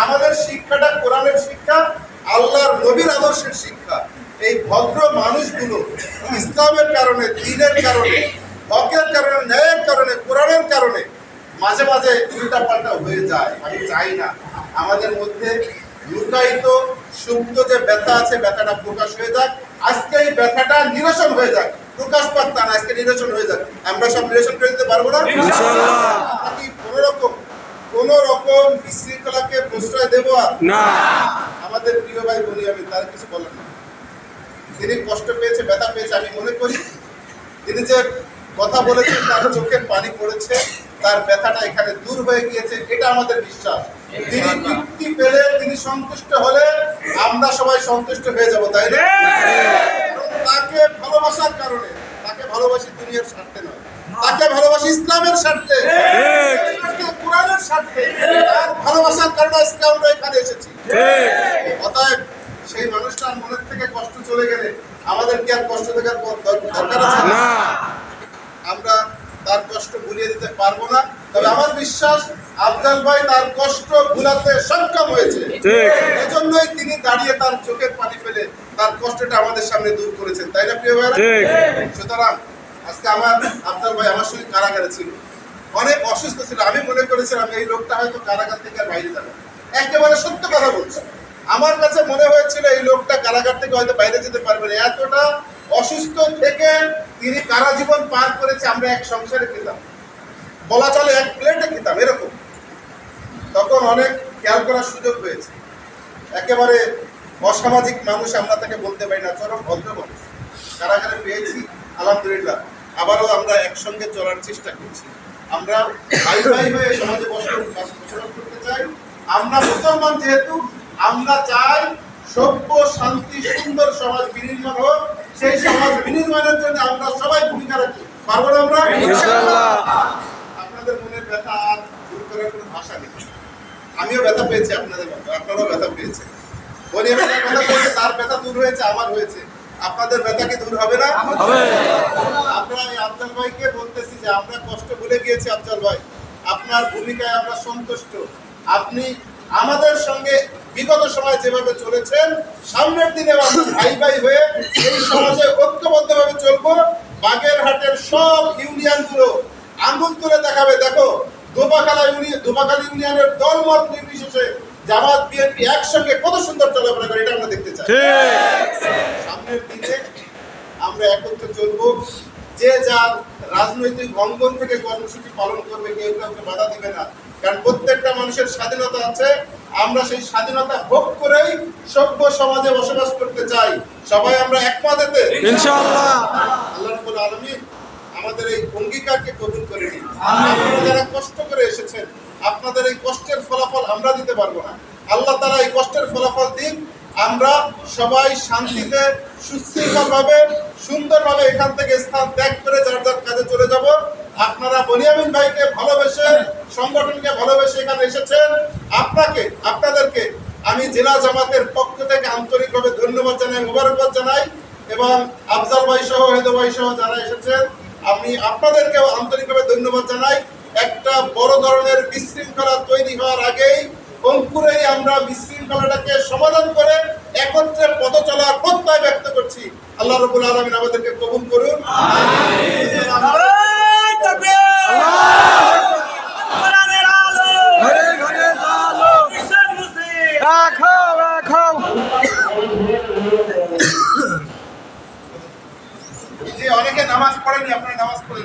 আমাদের শিক্ষাটা কোরআনের শিক্ষা, আল্লাহর নবীর আদর্শের শিক্ষা। এই ভদ্র মানুষগুলো ইসলামের কারণে, দ্বীনের কারণে, হকের কারণে, ন্যায়ের কারণে, কোরআনের কারণে মাঝে মাঝে উল্টাপাল্টা হয়ে যায়। আমি চাই না আমাদের মধ্যে লুকায়িত সুপ্ত যে ব্যথা আছে, ব্যথাটা প্রকাশ হয়ে যাক। আজকে এই ব্যথাটা নিরসন হয়ে যাক, প্রকাশ পাত্তা না, আজকে নিরসন হয়ে যাক। আমরা সব নিরসন করে দিতে পারবো না নাকি? কোন রকম বিশৃঙ্খলাকে প্রশ্রয় দেবো না। আমাদের প্রিয় ভাই বলি, আমি তার কিছু বলেন না। তিনি কষ্ট পেয়েছে, ব্যথা পেয়েছে, আমি মনে করি তিনি যে কথা বলেছেন তার চোখের পানি পড়েছে, তার ব্যথাটা এখানে দূর হয়ে গিয়েছে, এটা আমাদের বিশ্বাস। তিনি তৃপ্তি পেলে, তিনি সন্তুষ্ট হলে আমরা সবাই সন্তুষ্ট হয়ে যাব, তাই না? তাকে ভালোবাসার কারণে, তাকে ভালোবাসি দুনিয়ার স্বার্থে নয়, তাকে ভালোবাসি ইসলামের স্বার্থে, কোরআনের স্বার্থে। তার ভালোবাসার কারণে আজকে আমরা এখানে এসেছি। অতএব সেই মানুষটার মনের থেকে কষ্ট চলে গেলে আমাদের কি আর কষ্ট দেখার দরকার আছে? না, আমরা তার কষ্ট ভুলিয়ে দিতে পারবো না। তবে আমার বিশ্বাস আফজাল ভাই তার কষ্ট ভুলাতে সক্ষম হয়েছে। এজন্যই তিনি দাঁড়িয়ে তার চোখের পানি ফেলে তার কষ্টটা আমাদের সামনে দূর করেছেন, তাই না প্রিয় ভাইরা? সুতরাং আজকে আমার আফজাল ভাই আমার সঙ্গে কারাগারে ছিল, অনেক অসুস্থ ছিল। আমি মনে করেছিলাম এই লোকটা হয়তো কারাগার থেকে আর বাইরে যাবে। একেবারে সত্য কথা বলছি, আমার কাছে মনে হয়েছিল এই লোকটা কারাগার থেকে হয়তো বাইরে যেতে পারবে না। এতটা অসুস্থ থেকে তিনি কারা জীবন পার করেছে। আমরা এক সংসারে খেতাম, বলা চলে এক প্লেটে খেতাম, এরকম। তখন অনেক খেয়াল করার সুযোগ হয়েছে। একেবারে অসামাজিক মানুষ আমরা তাকে বলতে পারি না, চরম ভদ্র মানুষ। কারাগারে পেয়েছি, আলহামদুলিল্লাহ। আবারও আমরা একসঙ্গে চলার চেষ্টা করছি। আমরা ভাই ভাই হয়ে সমাজে বসবাস করতে চাই। আমরা মুসলমান যেহেতু, আমরা চাই সভ্য, শান্তি, সুন্দর সমাজ বিনির্মাণ হোক। সেই সমাজ বিনির্মাণের জন্য আমরা সবাই ভূমিকা রাখি। পারবো না আমরা? ইনশাআল্লাহ। আপনাদের মনের ব্যথা আর দূর করার কোনো ভাষা নেই। আমিও ব্যথা পেয়েছি আপনাদের মতো, আপনারাও ব্যথা পেয়েছেন। বলি আমি ব্যথা পেয়েছি, তার ব্যথা দূর হয়েছে, আমার হয়েছে। আপনাদের ব্যথা কি দূর হবে না? হবে। আমরা এই আফজাল ভাইকে বলতেছি যে আমরা কষ্ট ভুলে গিয়েছি। আফজাল ভাই, আপনার ভূমিকায় আমরা সন্তুষ্ট। আপনি আমাদের সঙ্গে বিগত সময় যেভাবে চলেছেন, সামনের দিনে আমরা ভাই ভাই হয়ে এই সমাজে ঐক্যবদ্ধভাবে চলবো। বাগেরহাটের সব ইউনিয়নগুলো আঙ্গুল তুলে দেখাবে, দেখো দোবাখালী ইউনিয়নের দলমত নির্বিশেষে জামাত বিএনপি একসঙ্গে কত সুন্দর চলাফেরা করে, এটা আমরা দেখতে চাই। সামনের দিনে আমরা একত্রে চলবো। যে যার রাজনৈতিক অঙ্গন থেকে কর্মসূচি পালন করবে, কেউ কাউকে বাধা দিবে না। কারণ প্রত্যেকটা মানুষের স্বাধীনতা আছে। আমরা সেই স্বাধীনতা ভোগ করেই সভ্য সমাজে বসবাস করতে চাই। সবাই আমরা একমত এতে ইনশাআল্লাহ। আল্লাহ রাব্বুল আলামিন আমাদের এই অঙ্গীকারকে কবুল করে নিন। আপনারা যারা কষ্ট করে এসেছেন, আপনাদের এই কষ্টের ফলাফল আমরা দিতে পারবো না। আল্লাহ তাআলা এই কষ্টের ফলাফল দিন। আমরা সবাই শান্তিতে, সুশৃঙ্খলভাবে, সুন্দরভাবে এখান থেকে স্থান ত্যাগ করে যার যার কাজে চলে যাব। আপনারা বনিয়ামিন ভাইকে ভালোবেসে, সংগঠনকে ভালোবেসে এখানে এসেছেন। আপনাদেরকে আমি জেলা জামাতের পক্ষ থেকে আন্তরিকভাবে ধন্যবাদ জানাই, মোবারকবাদ জানাই। এবং আফজাল ভাই সহ, হেদু ভাই সহ যারা এসেছেন, আমি আপনাদেরকেও আন্তরিকভাবে ধন্যবাদ জানাই। একটা বড় ধরনের বিশৃঙ্খলা তৈরি হওয়ার আগেই, অঙ্কুরেই আমরা বিশৃঙ্খলাটাকে সমাধান করে একত্রে পথ চলার প্রত্যয় ব্যক্ত করছি। আল্লাহ রাব্বুল আলামিন আমাদেরকে কবুল করুন। অনেকে নামাজ পড়েনি, আপনারা নামাজ পড়েন।